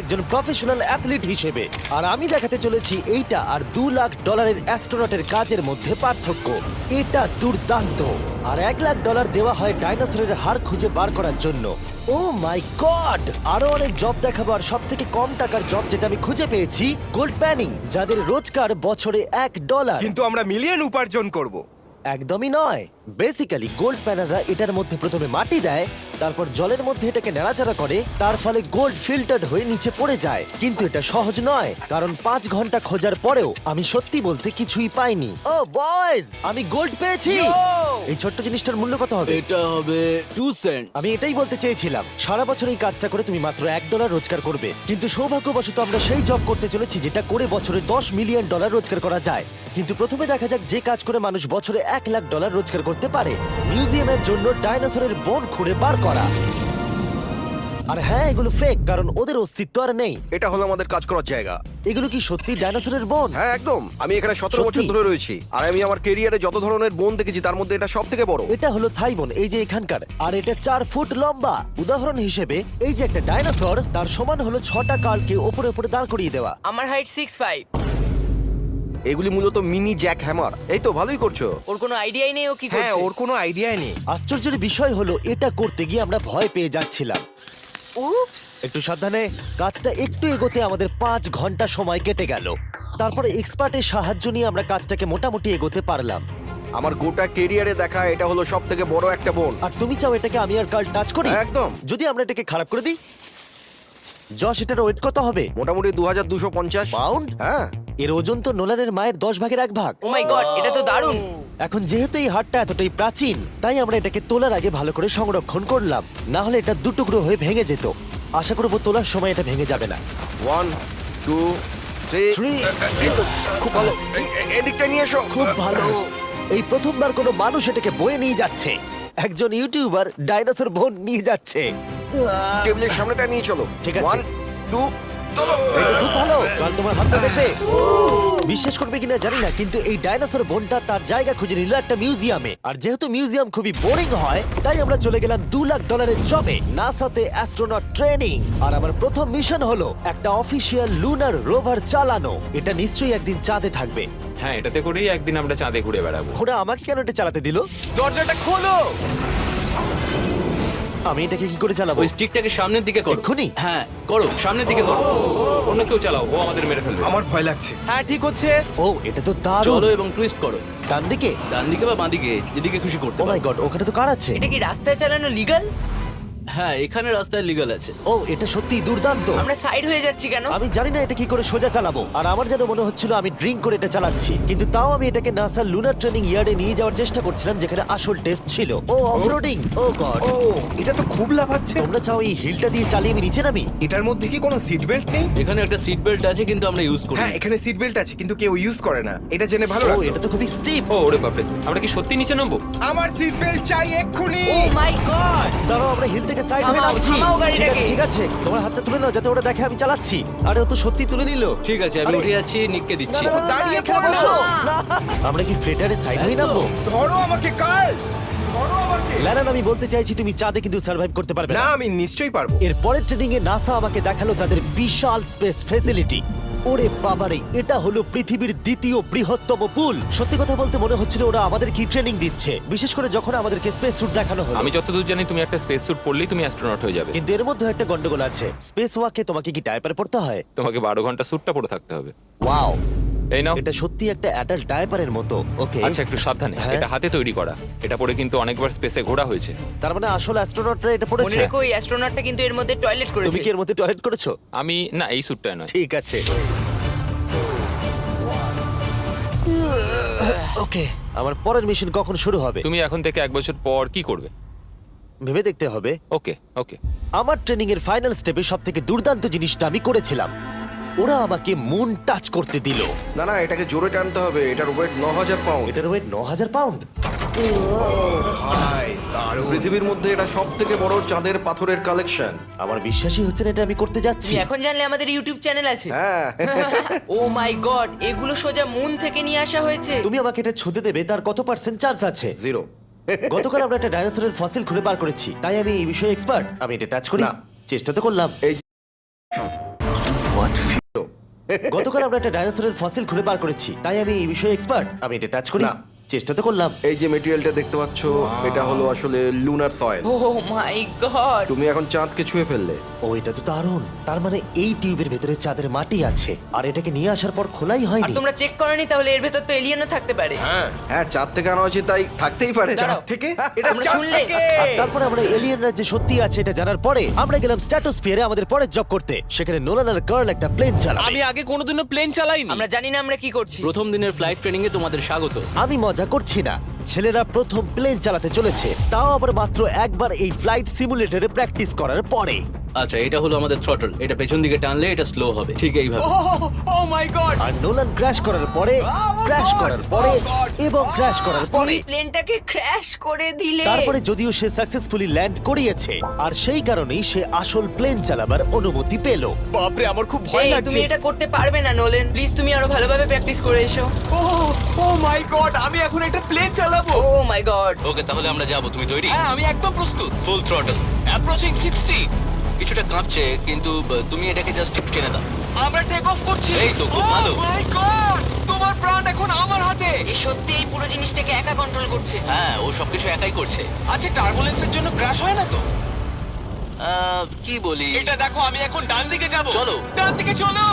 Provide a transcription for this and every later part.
একজন professional athlete হিসেবে। আর আমি দেখাতে চলেছি এইটা আর $2 লাখ অ্যাস্ট্রোনটের কাজের মধ্যে পার্থক্য। এটা দুর্দান্ত। আর $1 লাখ দেওয়া হয় ডাইনোসরের হাড় খুঁজে বার করার জন্য। ও মাই গড! আরো অনেক জব দেখাবো, আর সব থেকে কম টাকার জব যেটা আমি খুঁজে পেয়েছি, গোল্ড প্যানিং, যাদের রোজগার বছরে $1। কিন্তু আমরা মিলিয়ন উপার্জন করব। একদমই নয়। বেসিক্যালি গোল্ড প্যানাররা এটার মধ্যে প্রথমে মাটি দেয়, তারপর জলের মধ্যে এটাকে নাড়াচাড়া করে, তার ফলে গোল্ড ফিল্টার্ড হয়ে নিচে পড়ে যায়। কিন্তু এটা সহজ নয়, কারণ 5 ঘন্টা খোঁজার পরেও আমি সত্যি বলতে কিছুই পাইনি। ও বয়েজ, আমি গোল্ড পেয়েছি। এই ছোট্ট জিনিসটার মূল্য কত হবে? এটা হবে 2 সেন্ট। আমি এটাই বলতে চেয়েছিলাম। সারা বছর এই কাজটা করে তুমি মাত্র $1 রোজগার করবে, কিন্তু সৌভাগ্যবশত আমরা সেই জব করতে চলেছি যেটা করে বছরে $10 মিলিয়ন রোজগার করা যায়। কিন্তু প্রথমে দেখা যাক যে কাজ করে মানুষ বছরে $1 লাখ রোজগার করতে পারে। মিউজিয়ামের জন্য ডাইনোসরের বোন খুঁড়ে বার করা। আর হ্যাঁ, এগুলো ফেক, কারণ ওদের অস্তিত্ব আর নেই। এটা হলো আমাদের কাজ করার জায়গা। এগুলো কি সত্যি ডাইনোসরের বোন? হ্যাঁ একদম, আমি এখানে 17 সত্যি? বছর ধরে রয়েছি, আর আমি আমার কেরিয়ারে যত ধরনের বোন দেখেছি তার মধ্যে এটা সব থেকে বড়। এটা হলো থাই বোন, এই যে এখানকার, আর এটা 4 ফুট লম্বা। উদাহরণ হিসেবে এই যে একটা ডাইনোসর, তার সমান হলো 6টা কালকে ওপরে ওপরে দাঁড় করিয়ে দেওয়া। আমার হাইট 6'5". এগুলি মূলত মিনি জ্যাক হ্যামার। এই তো ভালোই করছো। ওর কোনো আইডিয়াই নেই ও কি হ্যাঁ, করছে। ওর কোনো আইডিয়াই নেই। আশ্চর্যের বিষয় হলো এটা করতে গিয়ে আমরা ভয় পেয়ে যাচ্ছিলাম। উপস। একটু সাবধানে। কাজটা একটু এগোতে আমাদের 5 ঘন্টা সময় কেটে গেল। তারপরে এক্সপার্টের সাহায্য নিয়ে আমরা কাজটাকে মোটামুটি এগোতে পারলাম। আমার গোটা কেরিয়ারে দেখা এটা হলো সব থেকে বড় একটা বোন। আর তুমি চাও এটাকে আমি আর কাল টাচ করি? একদম। যদি আমরা এটাকে খারাপ করে দিই? যশ, এটার ওয়েট কত হবে? মোটামুটি 2250 পাউন্ড? হ্যাঁ। এর ওজন তো নোলানের মায়ের 10 ভাগের 1 ভাগ। ও মাই গড, এটা তো দারুণ। এখন যেহেতু এই হাটটা এতটাই প্রাচীন, তাই আমরা এটাকে তোলার আগে ভালো করে সংরক্ষণ করলাম, না হলে এটা দুটুকরো হয়ে ভেঙে যেত। আশা করবো তোলার সময় এটা ভেঙে যাবে না। 1 2 3 Three. খুব ভালো। এদিকটা নিয়ে এসো। খুব ভালো। এই প্রথমবার কোনো মানুষ এটাকে বয়ে নিয়ে যাচ্ছে। একজন ইউটিউবার ডাইনোসর বোন নিয়ে যাচ্ছে। টেবিলের সামনেটা নিয়ে চলো। ঠিক আছে। 1 2 চলো। এই তো খুব ভালো। কাল তোমার হাতটা দেখবে। বিশ্বাস করবে কিনা জানি না, কিন্তু এই ডাইনোসর বোনটা তার জায়গা খুঁজে নিল একটা মিউজিয়ামে। আর যেহেতু মিউজিয়াম খুবই বোরিং হয়, তাই আমরা চলে গেলাম $2 লাখ জবে, নাসাতে অ্যাস্ট্রোনট ট্রেনিং। আর আমার প্রথম মিশন হলো একটা অফিসিয়াল লুনার রোভার চালানো। এটা নিশ্চয়ই একদিন চাঁদে থাকবে। হ্যাঁ, এটাতে করেই একদিন আমরা চাঁদে ঘুরে বেড়াবো। ওরা আমাকে কেন এটা চালাতে দিল? দরজাটা খোলো। আমি এটাকে কি করে চালাবো? ওই স্টিকটাকে সামনের দিকে করো। এক্ষুনি? হ্যাঁ, করো, সামনের দিকে করো। অন্য কেউ চালাও, ও আমাদের মেরে ফেলবে। আমার ভয় লাগছে। হ্যাঁ, ঠিক হচ্ছে। ও, এটা তো দারুণ। চলো এবং টুইস্ট করো। ডান দিকে? ডান দিকে বা বাঁ দিকে, যেদিকে খুশি করতে ও মাই পারো। গড, ওখানে তো কার আছে? এটা কি রাস্তায় চালানো লিগ্যাল? হ্যাঁ, এখানে রাস্তায় লিগ্যাল আছে। ও, এটা সত্যিই দুর্দান্ত। আমরা সাইড হয়ে যাচ্ছি কেন? আমি জানি না এটা কি করে সোজা চালাবো, আর আমার যেন মনে হচ্ছিল আমি ড্রিঙ্ক করে এটা চালাচ্ছি। কিন্তু তাও আমি এটাকে নাসার লুনার ট্রেনিং ইয়ার্ডে নিয়ে যাওয়ার চেষ্টা করছিলাম, যেখানে আসল টেস্ট ছিল। ও অফরোডিং। ও গড। ও, এটা তো খুব লাফাচ্ছে। তোমরা চাও এই হিলটা দিয়ে চালিয়ে আমি নিচে নামি? এটার মধ্যে কি কোনো সিট বেল্ট নেই? এখানে একটা সিট বেল্ট আছে, কিন্তু আমরা ইউজ করি হ্যাঁ, না। এখানে সিট বেল্ট আছে কিন্তু কেউ ইউজ করে না। এটা জেনে ভালো ও, লাগলো। এটা তো খুবই স্টিপ। ও ওরে বাপরে, আমরা কি সত্যি নিচে নামবো? আমার সিট বেল্ট চাই এক্ষুনি। ও মাই গড। দাঁড়াও, আমরা হিল থেকে সাইড হয়ে থামাও, নামছি। থামাও ঠিক আছে, গাড়িটাকে। ঠিক আছে, তোমার হাতটা তুলে নাও যাতে ওরা দেখে আমি চালাচ্ছি। আরে ও তো সত্যি তুলে নিল। ঠিক আছে, আমি আরে- উঠে যাচ্ছি, নিককে না, দিচ্ছি। না, না, না, দাঁড়িয়ে এখানে পড়ো। বসো। না। আমরা কি ফ্রেটারে সাইড হয়ে নামবো? ধরো আমাকে কাল। ধরো আমাকে। ল্যারান, আমি বলতে চাইছি তুমি চাঁদে কিন্তু সার্ভাইভ করতে পারবে না, না। আমি নিশ্চয়ই পারবো। এর পরের ট্রেনিং এ নাসা আমাকে দেখালো তাদের বিশাল স্পেস ফেসিলিটি। ওরে বাবারে, এটা হলো পৃথিবীর দ্বিতীয় বৃহত্তম পুল। সত্যি কথা বলতে মনে হচ্ছিল ওরা আমাদের কি ট্রেনিং দিচ্ছে, বিশেষ করে যখন আমাদেরকে স্পেস স্যুট দেখানো হলো। আমি যতদূর জানি তুমি একটা স্পেস স্যুট পরলেই তুমি অ্যাস্ট্রোনট হয়ে যাবে। কিন্তু এর মধ্যে একটা গন্ডগোল আছে। স্পেস ওয়াকে তোমাকে কি ডায়াপার পড়তে হয়? তোমাকে 12 ঘন্টা স্যুটটা পরে থাকতে হবে। ওয়াও, এই নাও। এটা সত্যি একটা অ্যাডাল্ট ডায়াপারের মতো। ওকে, আচ্ছা, একটু সাবধানে। হ্যাঁ। এটা হাতে তৈরি করা। এটা পরে কিন্তু অনেকবার স্পেসে ঘোরা হয়েছে। তার মানে আসল অ্যাস্ট্রোনটরা এটা মনে পড়েছে। রেখো এই অ্যাস্ট্রোনটটা কিন্তু এর মধ্যে টয়লেট তুমি করেছে। কি এর মধ্যে টয়লেট করেছো? আমি না, এই স্যুটটায় নয়। ঠিক আছে। ওকে, আমার পরের মিশন কখন শুরু হবে তুমি এখন থেকে 1 বছর পর কি করবে? ভেবে দেখতে হবে। ওকে ওকে। আমার ট্রেনিং এর ফাইনাল স্টেপে সবথেকে দুর্দান্ত জিনিসটা আমি করেছিলাম। ওরা আমাকে মুন টাচ করতে দিল। না না, এটাকে জোরে টানতে হবে। এটার ওয়েট 9000 পাউন্ড। এটার ওয়েট 9000 পাউন্ড। ভাই, দারুণ। পৃথিবীর মধ্যে এটা সব থেকে বড় চাঁদের পাথরের কালেকশন। আমার বিশ্বাসই হচ্ছে না এটা আমি করতে যাচ্ছি। তুমি এখন জানলে আমাদের ইউটিউব চ্যানেল আছে। হ্যাঁ। ও মাই গড, এগুলো সোজা মুন থেকে নিয়ে আসা হয়েছে। তুমি আমাকে এটা ছুঁতে দেবে, তার কত পার্সেন্ট চার্জ আছে? 0। গতকাল আমরা একটা ডাইনোসরের ফসিল খুঁজে বার করেছি, তাই আমি এই বিষয়ে এক্সপার্ট। আমি এটা টাচ করি না। চেষ্টা তো করলাম। এই গতকাল আমরা একটা ডাইনোসরের ফসিল খুঁজে বার করেছি, তাই আমি এই বিষয়ে এক্সপার্ট। আমি এটা টাচ করি, না। চেষ্টা তো করলাম। এই যে মেটেরিয়ালটা দেখতে পাচ্ছ, এটা হলো আসলে লুনার সয়েল। ও মাই গড, তুমি এখন চাঁদকে ছুঁয়ে ফেললে। ও এটা তো দারুণ। তার মানে এই টিউবের ভেতরে চাঁদের মাটি আছে, আর এটাকে নিয়ে আসার পর খোলাই আর হয়নি। তোমরা চেক করনি তাহলে এর ভেতর তো এলিয়েনও থাকতে পারে। হ্যাঁ, চাঁদ থেকে আনা হয়েছে, তাই থাকতেই পারে। দাঁড়াও। থেকে এটা আমরা চাঁদ শুনলে? থেকে। আর তারপরে আমরা এলিয়েনরা যে সত্যি আছে এটা জানার পরে আমরা গেলাম স্ট্র্যাটোস্ফিয়ারে আমাদের পরের জব করতে। সেখানে নোলান আর গার্ল একটা প্লেন চালাবে। আমি আগে কোনোদিনও প্লেন চালাইনি। আমরা জানি না আমরা কি করছি। প্রথম দিনের ফ্লাইট ট্রেনিং এ তোমাদের স্বাগত। আমি মজা করছি না, ছেলেরা প্রথম প্লেন চালাতে চলেছে, তাও আবার মাত্র একবার এই ফ্লাইট সিমুলেটরে প্র্যাকটিস করার পরে। আচ্ছা, এটা হলো আমাদের থ্রটল। এটা পেছন দিকে টানলে এটা স্লো হবে, ঠিক এইভাবে। ও মাই গড, আর নোলান ক্র্যাশ করার পরে, ক্র্যাশ করার পরে এবং ক্র্যাশ করার পরে, প্লেনটাকে ক্র্যাশ করে দিলে। তারপরে যদিও সে সাকসেসফুলি ল্যান্ড করিয়েছে, আর সেই কারণেই সে আসল প্লেন চালাবার অনুমতি পেল। বাপরে আমার খুব ভয় এই, লাগছে। তুমি এটা করতে পারবে না নোলেন। প্লিজ তুমি আরো ভালোভাবে প্র্যাকটিস করে এসো। ও মাই গড, আমি এখন একটা প্লেন চালাবো। ও মাই গড। ওকে, তাহলে আমরা যাব। তুমি তৈরি? হ্যাঁ, আমি একদম প্রস্তুত। Full throttle, approaching 60। কিছুটা কাঁপছে, কিন্তু তুমি এটাকে জাস্ট একটু টেনে দাও। আমরা টেক অফ করছি। এই তো, খুব ভালো। ও মাই গড, তোমার প্রাণ এখন আমার হাতে। এ সত্যি এই পুরো জিনিসটাকে একা কন্ট্রোল করছে। হ্যাঁ, ও সবকিছু একাই করছে। আচ্ছা, টার্বুলেন্সের জন্য ক্র্যাশ হয় না তো? কি বলি? এটা দেখো, আমি এখন ডান দিকে যাব। চলো। ডান দিকে চলো।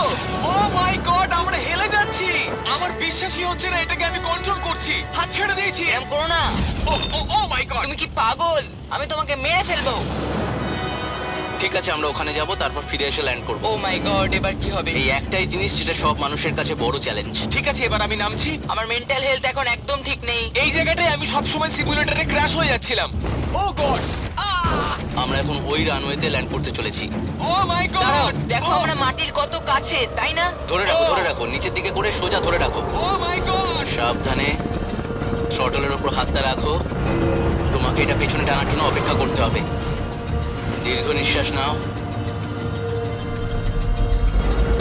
ও মাই গড, আমরা হেলে যাচ্ছি। আমার বিশ্বাসই হচ্ছে না এটাকে আমি কন্ট্রোল করছি। হাত ছেড়ে দিয়েছি। এরম করো না। ও মাই গড। তুমি কি পাগল? আমি তোমাকে মেরে ফেলবো। ঠিক আছে, আমরা ওখানে যাব, তারপর ফিরে এসে ল্যান্ড করব। ও মাই গড, এবার কি হবে? এই একটাই জিনিস যেটা সব মানুষের কাছে বড় চ্যালেঞ্জ। ঠিক আছে, এবার আমি নামছি। আমার মেন্টাল হেলথ এখন একদম ঠিক নেই। এই জায়গাটায় আমি সব সময় সিমুলেটরে ক্র্যাশ হয়ে যাচ্ছিলাম। ও গড, আমরা এখন ওই রানওয়েতে ল্যান্ড করতে চলেছি। ও মাই দাঁড়াও, গড। দেখো আমরা মাটির কত কাছে, তাই না? ধরে রাখো, ধরে রাখো, নিচের দিকে করে সোজা ধরে রাখো। ও মাই গড। সাবধানে শটলের উপর হাতটা রাখো। তোমাকে এটা পেছনে টানার জন্য অপেক্ষা করতে হবে। দীর্ঘ নিঃশ্বাস নাও।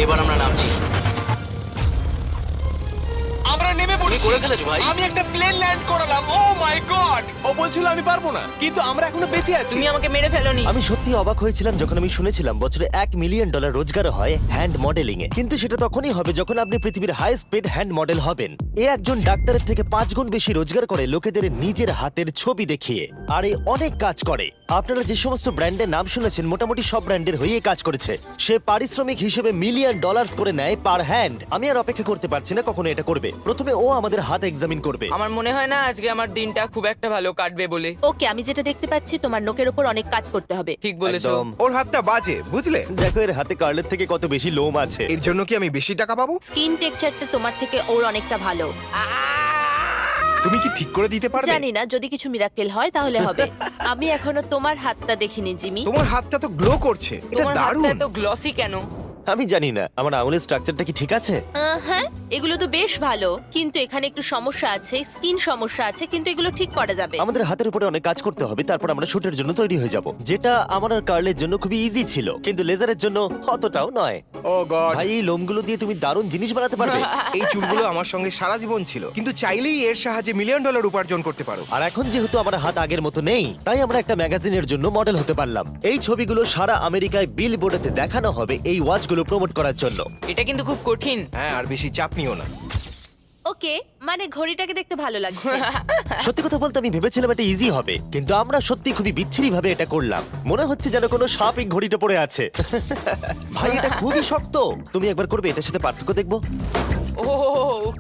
এবার আমরা নামছি। আমরা নেমে পড়েছি। তুমি করে ফেলেছো, ভাই। আমি একটা প্লেন ল্যান্ড করালাম। ও মাই গড। ও বলছিল আমি পারবো না, কিন্তু আমরা এখনো বেঁচে আছি। তুমি আমাকে মেরে ফেলোনি। আমি সত্যি অবাক হয়েছিলাম যখন আমি শুনেছিলাম বছরে $1 মিলিয়ন রোজগার হয় হ্যান্ড মডেলিং এ। কিন্তু সেটা তখনই হবে যখন আপনি পৃথিবীর হাইস্ট পেড হ্যান্ড মডেল হবেন। এ একজন ডাক্তারের থেকে 5 গুণ বেশি রোজগার করে লোকেদের নিজের হাতের ছবি দেখিয়ে, আর এ অনেক কাজ করে। আপনারা যে সমস্ত ব্র্যান্ডের নাম শুনেছেন মোটামুটি সব ব্র্যান্ডের হয়ে কাজ করেছে। সে পারিশ্রমিক হিসেবে $1 মিলিয়ন করে নেয় পার হ্যান্ড। আমি আর অপেক্ষা করতে পারছি না কখনো এটা করবে। প্রথমে ও আমাদের হাত এক্সামিন করবে। আমার মনে হয় না আজকে আমার দিনটা খুব একটা ভালো কাটবে বলে। ওকে, আমি যেটা দেখতে পাচ্ছি তোমার নোকের ওপর অনেক কাজ করতে হবে। ঠিক বলেছো। একদম। ওর হাতটা বাজে, বুঝলে? দেখো এর হাতে কার্লের থেকে কত বেশি লোম আছে। এর জন্য কি আমি বেশি টাকা পাবো? স্কিন টেক্সচারটা তোমার থেকে ওর অনেকটা ভালো। তুমি কি ঠিক করে দিতে পারবে? জানি না, যদি কিছু মিরাকেল হয় তাহলে হবে। আমি এখনো তোমার হাতটা দেখিনি জিমি। তোমার হাতটা তো গ্লো করছে। এটা তোমার হাতটা দারুণ। এত গ্লসি কেন? আমি জানি না আমার আঙুলের স্ট্রাকচারটা কি ঠিক আছে। হ্যাঁ, এগুলো তো বেশ ভালো, কিন্তু এখানে একটু সমস্যা আছে, স্কিন সমস্যা আছে, কিন্তু এগুলো ঠিক করা যাবে। আমাদের হাতের উপরে অনেক কাজ করতে হবে, তারপর আমরা শুটের জন্য তৈরি হয়ে যাব, যেটা আমার আর কার্লের জন্য খুবই ইজি ছিল, কিন্তু লেজারের জন্য অতটাও নয়। ও গড। ভাই এই লোমগুলো দিয়ে তুমি দারুণ জিনিস বানাতে পারবে। এই চুলগুলো আমার সঙ্গে সারা জীবন ছিল, কিন্তু চাইলেই এর সাহায্যে $1 মিলিয়ন উপার্জন করতে পারো। আর এখন যেহেতু আমার হাত আগের মতো নেই, তাই আমরা একটা ম্যাগাজিনের জন্য মডেল হতে পারলাম। এই ছবিগুলো সারা আমেরিকায় বিলবোর্ডেতে দেখানো হবে এই ওয়াচগুলো প্রমোট করার জন্য। এটা কিন্তু খুব কঠিন। হ্যাঁ, আর বেশি চাপ নিও না। ওকে, মানে ঘড়িটাকে দেখতে ভালো লাগছে। সত্যি কথা বলতে আমি ভেবেছিলাম এটা ইজি হবে, কিন্তু আমরা সত্যি খুবই বিচ্ছিরি ভাবে এটা করলাম। মনে হচ্ছে যেন কোনো সাপ এই ঘড়িটা পড়ে আছে। ভাই এটা খুবই শক্ত। তুমি একবার করবে, এটার সাথে পার্থক্য দেখবো। ও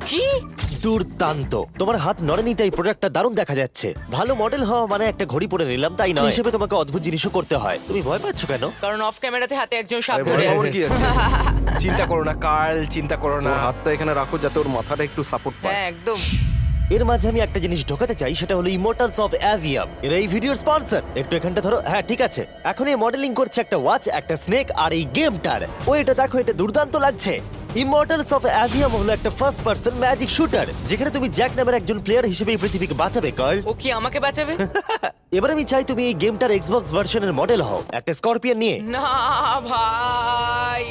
কি দুর্দান্ত। তোমার হাত নড়েনি, তাই প্রোডাক্টটা দারুণ দেখা যাচ্ছে। ভালো মডেল হওয়া মানে একটা ঘড়ি পরে নিলাম তাই নয়, হিসেবে তোমাকে অদ্ভুত জিনিসও করতে হয়। তুমি ভয় পাচ্ছ কেন? কারণ অফ ক্যামেরাতে হাতে একজন সাপ আরে ধরে ভয় পাওয়ার আছে। কি আছে? চিন্তা করো না কার্ল, চিন্তা করো না। ওর হাতটা এখানে রাখো যাতে ওর মাথাটা একটু সাপোর্ট পায়। হ্যাঁ একদম। এর মাঝে আমি একটা জিনিস ঢোকাতে চাই, সেটা হলো ইমোর্টালস অফ অ্যাভিয়াম। এরা এই ভিডিওর স্পন্সর। একটু এখানটা ধরো। হ্যাঁ ঠিক আছে। এখন এই মডেলিং করছে একটা ওয়াচ, একটা স্নেক আর এই গেমটার। ও এটা দেখো, এটা দুর্দান্ত লাগছে। ইমর্টালস অফ অ্যাভিয়াম হলো একটা ফার্স্ট পার্সন ম্যাজিক শুটার, যেখানে তুমি জ্যাক নামের একজন প্লেয়ার হিসেবে এই পৃথিবীকে বাঁচাবে কার্ল। ও কি আমাকে বাঁচাবে? এবার আমি চাই তুমি এই গেমটার এক্সবক্স ভার্সনের মডেল হও, একটা স্করপিয়ন নিয়ে। না ভাই,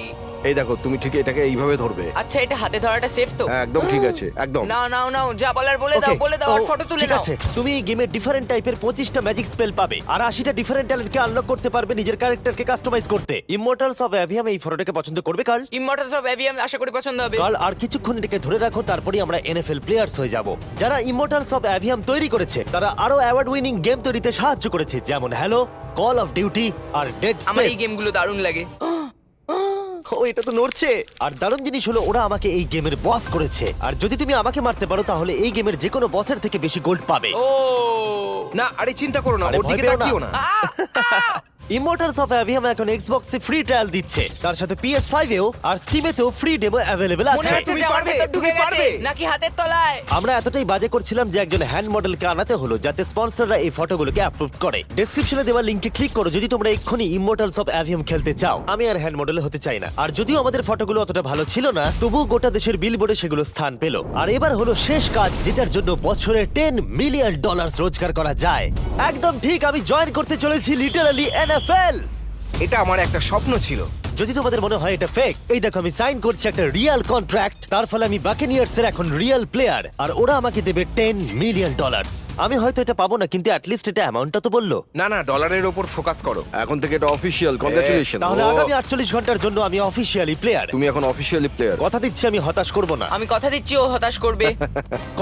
এই দেখো, তুমি ঠিক এটাকে এইভাবে ধরবে। আচ্ছা এটা হাতে ধরাটা সেফ তো? হ্যাঁ, একদম ঠিক আছে, একদম। নাও নাও নাও, যা বলার বলে দাও, Okay, বলে দাও, আর তো ফটো তুলে ঠিক নাও। আছে, তুমি এই গেমে ডিফারেন্ট টাইপের 25টা ম্যাজিক স্পেল পাবে আর 80টা ডিফারেন্ট ট্যালেন্টকে আনলক করতে পারবে নিজের ক্যারেক্টারকে কাস্টমাইজ করতে। ইমমর্টালস অফ অ্যাভিয়াম এই ফটোটাকে পছন্দ করবে কার্ল? ইমমর্টালস অফ অ্যাভিয়াম আশা করি পছন্দ হবে। কার্ল, আর কিছুক্ষণ এটাকে ধরে রাখো, তারপরেই আমরা এনএফএল প্লেয়ার্স হয়ে যাব। যারা ইমমর্টালস অফ অ্যাভিয়াম তৈরি করেছে তারা আরো অ্যাওয়ার্ড উইনিং গেম তৈরিতে সাহায্য করেছে, যেমন হ্যালো, কল অফ ডিউটি আর ডেড আমার এই স্পেস। গেমগুলো দারুণ লাগে। ও, এটা তো নড়ছে। আর দারুণ জিনিস হলো ওরা আমাকে এই গেমের বস করেছে, আর যদি তুমি আমাকে মারতে পারো তাহলে এই গেমের যে কোনো বসের থেকে বেশি গোল্ড পাবে। ও না, আরে চিন্তা করো না, আরে ওর ভয় দিকে পেও না। তাকিও না। ইমমর্টালস অফ অ্যাভিয়াম এখন এক্সবক্সে ফ্রি ট্রায়াল দিচ্ছে, তার সাথে PS5 এও আর স্টিমেতেও ফ্রি ডেমো অ্যাভেলেবল মনে আছে। হচ্ছে তুমি যে আমার পারবে, ভেতর তুমি ঢুকে গেছে পারবে। নাকি হাতের তলায়। আমরা এতটাই বাজে করছিলাম যে একজন হ্যান্ড মডেলকে আনাতে হলো যাতে স্পন্সররা এই ফটোগুলোকে অ্যাপ্রুভ করে। ডেসক্রিপশনে দেওয়া লিংকে ক্লিক করো যদি তোমরা এক্ষুনি ইমমর্টালস অফ অ্যাভিয়াম খেলতে চাও। আমি আর হ্যান্ড মডেল হতে চাই না, আর যদিও আমাদের ফটোগুলো অতটা ভালো ছিল না, তবুও গোটা দেশের বিলবোর্ডে সেগুলো স্থান পেল। আর এবার হলো শেষ কাজ, যেটার জন্য বছরে $10 মিলিয়ন রোজগার করা যায়। একদম ঠিক, আমি জয়েন করতে চলেছি লিটারালি NFL। এটা আমার একটা স্বপ্ন ছিল। যদি তোমাদের মনে হয় এটা ফেক, এই দেখো আমি সাইন করছি একটা রিয়েল কন্ট্রাক্ট। তার ফলে আমি বাকেনিয়ার্স এর এখন রিয়েল প্লেয়ার, আর ওরা আমাকে দেবে $10 মিলিয়ন। আমি হয়তো এটা পাবো না, কিন্তু অ্যাটলিস্ট এটা অ্যামাউন্টটা তো বললো। না না, ডলারের ওপর ফোকাস করো। এখন থেকে এটা অফিসিয়াল, কংগ্রাচুলেশন। তাহলে আগামী 48 ঘন্টার জন্য আমি অফিসিয়ালি প্লেয়ার। তুমি এখন অফিসিয়ালি প্লেয়ার। কথা দিচ্ছি আমি হতাশ করব না। আমি কথা দিচ্ছি ও হতাশ করবে।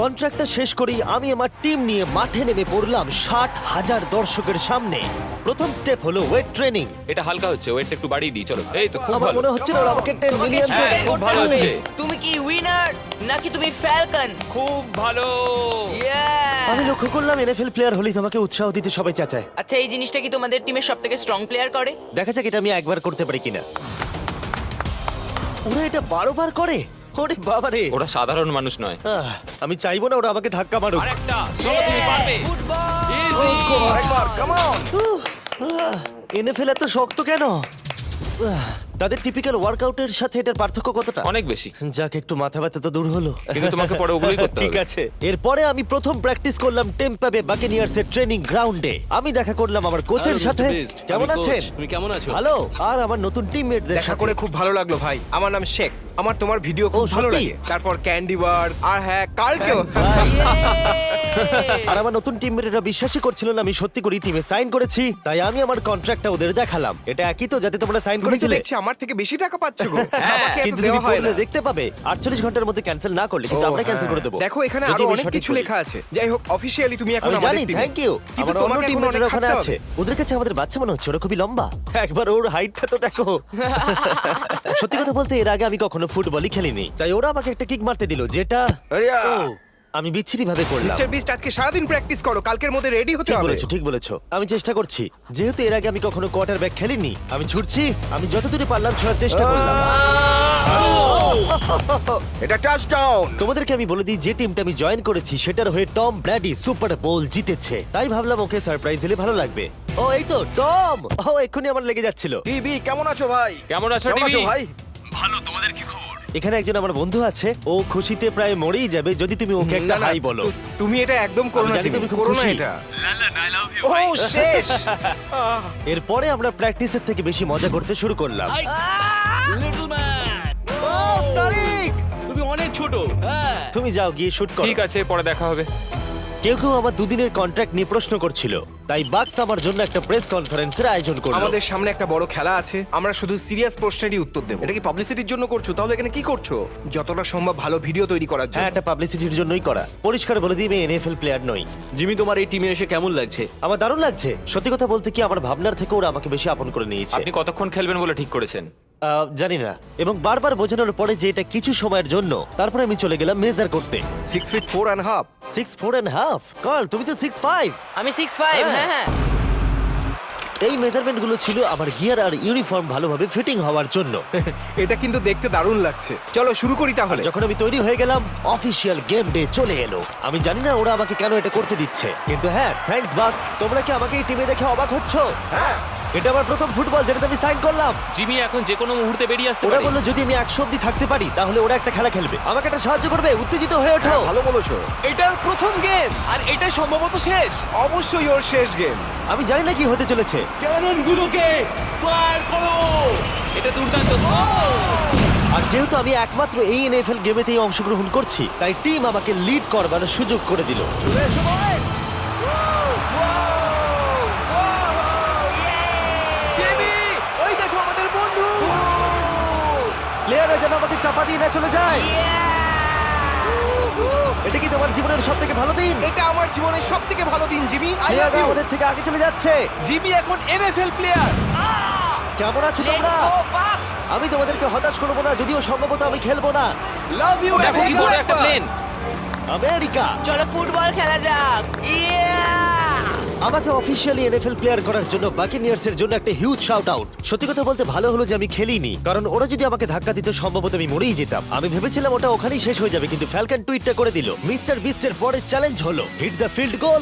কন্ট্রাক্টটা শেষ করেই আমি আমার টিম নিয়ে মাঠে নেমে পড়লাম 60,000 দর্শকের সামনে। প্রথম স্টেপ হলো ওয়েট ট্রেনিং। এটা হালকা হচ্ছে, ওয়েটটা একটু বাড়িয়ে দিই চলো। এই তো খুব আমার ভালো। মনে হচ্ছে না ওরা আমাকে 10 তোমাকে মিলিয়ন স্ট্রাইক দেবে। খুব করতে ভালো হবে। হচ্ছে। তুমি কি উইনার নাকি তুমি ফ্যালকন? খুব ভালো। আমি লক্ষ্য করলাম NFL প্লেয়ার হলেই তোমাকে উৎসাহ দিতে সবাই চাচায়। আচ্ছা এই জিনিসটা কি তোমাদের টিমের সবথেকে স্ট্রং প্লেয়ার করে? দেখা যাক এটা আমি একবার করতে পারি কিনা। ওরা এটা 12 বার করে? ওরে বাবারে। ওরা সাধারণ মানুষ নয়। আমি চাইবো না ওরা আমাকে ধাক্কা মারুক। আরেকটা, চলো তুমি পারবে। ফুটবল। Easy! আরেকবার, কাম অন। NFL এত শক্ত কেন? তাদের টিপিক্যাল ওয়ার্কআউটের সাথে এটার পার্থক্য কতটা? অনেক বেশি। যাক, একটু মাথা ব্যথা তো দূর হলো। কিন্তু তোমাকে পরে ওগুলোই করতে ঠিক হবে। আছে। এরপরে আমি প্রথম প্র্যাকটিস করলাম টেম্পা বে বাকেনিয়ার্স এর ট্রেনিং গ্রাউন্ডে। আমি দেখা করলাম আমার কোচের সাথে। কেমন আছেন? তুমি কেমন আছো? ভালো। আর আমার নতুন টিমমেটদের দেখা সাথে করে খুব ভালো লাগলো ভাই। আমার নাম শেখ। আমার তোমার ভিডিও খুব ও, ভালো সত্যি? লাগে। তারপর ক্যান্ডি বার, আর হ্যাঁ কালকেও। আর আমার নতুন টিমমেটরা বিশ্বাসই করছিল না আমি সত্যি করে টিমে সাইন করেছি, তাই আমি আমার কন্ট্রাক্টটা ওদের দেখালাম। এটা একই তো যাতে তোমরা সাইন তুমি তো করেছিলে? দেখছি আমার থেকে বেশি টাকা পাচ্ছ গো। আমাকে এত কিন্তু তুমি দেওয়া হয় পড়লে না। দেখতে পাবে 48 ঘন্টার মধ্যে ক্যান্সেল না করলে কিন্তু ও, আমরা ক্যান্সেল হ্যাঁ। করে দেবো। দেখো এখানে যদি আরো আমি অনেক সঠিক কিছু বলি। লেখা আছে। যাই হোক, অফিশিয়ালি তুমি এখন আমি আমাদের জানি, টিমে। Thank you. কিন্তু আমার অন্য তোমাকে এখন টিমমেটরা অনেক ওখানে খাটতে আছে। হবে। ওদের কাছে আমাদের বাচ্চা মনে হচ্ছে, ওরা খুবই লম্বা। একবার ওর হাইটটা তো দেখো। সত্যি কথা বলতে এর আগে আমি কখনো ফুটবলই খেলিনি, তাই ওরা আমাকে একটা কিক মারতে দিল, যেটা আরিয়া। ও, আমি বিচ্ছিরি ভাবে করলাম। মিস্টার বিস্ট আজকে সারাদিন প্র্যাকটিস করো, কালকের মধ্যে রেডি হতে ঠিক হবে। বলেছো, ঠিক বলেছো। আমি চেষ্টা করছি। যেহেতু এর আগে আমি কখনো কোয়ার্টারব্যাক খেলিনি, আমি ছুটছি। আমি যতদূরে পারলাম ছোড়ার চেষ্টা করলাম। এটা টাচডাউন। তোমাদেরকে আমি বলে দিই যে টিমটা আমি জয়েন করেছি সেটার হয়ে টম ব্র্যাডি সুপার বোল জিতেছে, তাই ভাবলাম ওকে সারপ্রাইজ দিলে ভালো লাগবে। ও, এই তো টম। ও, এক্ষুনি আমার লেগে যাচ্ছিল। টিভি কেমন আছো ভাই? কেমন আছো কেমন আছো টিভি? ভাই? এখানে একজন আমার বন্ধু আছে, ও খুশিতে প্রায় মরেই যাবে যদি তুমি ওকে একটা না, না, হাই বলো। তুমি এটা একদম করো আমি না, জানি জিমি, তুমি খুব করো না খুশি। এটা। ও শেষ। এরপরে আমরা প্র্যাকটিসের থেকে বেশি মজা করতে শুরু করলাম। লিটল ম্যান, ও, তারিক, তুমি অনেক ছোট। হ্যাঁ, তুমি যাও গিয়ে শুট করো। ঠিক আছে, পরে দেখা হবে। কেউ কেউ আমার দুদিনের কন্ট্রাক্ট নিয়ে প্রশ্ন করছিল, তাই বাক্স আমার জন্য একটা প্রেস কনফারেন্সের আয়োজন করলো। আমাদের সামনে একটা বড় খেলা আছে, আমরা শুধু সিরিয়াস প্রশ্নেরই উত্তর দেব। এটা কি পাবলিসিটির জন্য করছো? তাহলে এখানে কি করছো? যতটা সম্ভব ভালো ভিডিও তৈরি করার হ্যাঁ, জন্য। এটা পাবলিসিটির জন্যই করা। পরিষ্কার বলে দিই আমি NFL প্লেয়ার নই। জিমি তোমার এই টিমে এসে কেমন লাগছে? আমার দারুণ লাগছে। সত্যি কথা বলতে কি, আমার ভাবনার থেকে ওরা আমাকে বেশি আপন করে নিয়েছে। আপনি কতক্ষণ খেলবেন বলে ঠিক করেছেন? জানি না, এবং বারবার বোঝানোর পরে যে এটা কিছু সময়ের জন্য, তারপরে আমি চলে গেলাম মেজার করতে। 6 feet 4 and half। 6'4.5"। কার্ল, তুমি তো 6'5". আমি 6'5", হ্যাঁ হ্যাঁ। এই মেজারমেন্টগুলো ছিল আমার গিয়ার আর ইউনিফর্ম ভালোভাবে ফিটিং হওয়ার জন্য। এটা কিন্তু দেখতে দারুণ লাগছে। চলো শুরু করি তাহলে। যখন আমি তৈরি হয়ে গেলাম, অফিসিয়াল গেম ডে চলে এলো। আমি জানি না ওরা আমাকে কেন এটা করতে দিচ্ছে, কিন্তু হ্যাঁ, থ্যাঙ্কস বাক্স। তোমরা কি আমাকে এই টিমে দেখে অবাক হচ্ছ? হ্যাঁ, এটা আমার প্রথম ফুটবল যেটাতে আমি সাইন করলাম। জিমি এখন যে কোনো মুহূর্তে বেরিয়ে আসতে ওরা পারে। বললো যদি আমি 100 অব্দি থাকতে পারি তাহলে ওরা একটা খেলা খেলবে, আমাকে একটা সাহায্য করবে। উত্তেজিত হয়ে ওঠো। হ্যাঁ, ভালো বলেছো। এটার প্রথম গেম আর এটা সম্ভবত শেষ। অবশ্যই ওর শেষ গেম। আমি জানি না কি হতে চলেছে। ক্যাননগুলোকে ফায়ার করো। এটা দুর্দান্ত। যেহেতু আমি একমাত্র এই এনএফএল গেমেতেই অংশগ্রহণ করছি, তাই টিম আমাকে লিড করবার সুযোগ করে দিল। চলে এসো boys! জিমি, ওই দেখো আমাদের বন্ধু। প্লেয়াররা যেন আমাকে চাপা দিয়ে না চলে যায়। এটা কি তোমার জীবনের সব থেকে ভালো দিন? এটা আমার জীবনের সব থেকে ভালো দিন, জিমি। আই লাভ প্লেয়াররা ইউ। আমাদের থেকে আগে চলে যাচ্ছে। জিমি এখন এনএফএল প্লেয়ার। কেমন আছো তোমরা? আমি তোমাদেরকে হতাশ করবো না, যদিও সম্ভবত আমি খেলবো না। Love you. দেখো কি বড় একটা প্লেন। আমেরিকা চলো ফুটবল খেলা যাক। আমাকে অফিসিয়ালি এনএফএল প্লেয়ার করার জন্য বাকিনিয়ার্স এর জন্য একটা হিউজ শাউট আউট। সত্যি কথা বলতে ভালো হলো যে আমি খেলিনি, কারণ ওরা যদি আমাকে ধাক্কা দিত সম্ভবত আমি মরেই যেতাম। আমি ভেবেছিলাম ওটা ওখানেই শেষ হয়ে যাবে, কিন্তু ফ্যালকন টুইটটা করে দিল, মিস্টার বিস্টের পরে চ্যালেঞ্জ হলো হিট দ্য ফিল্ড গোল।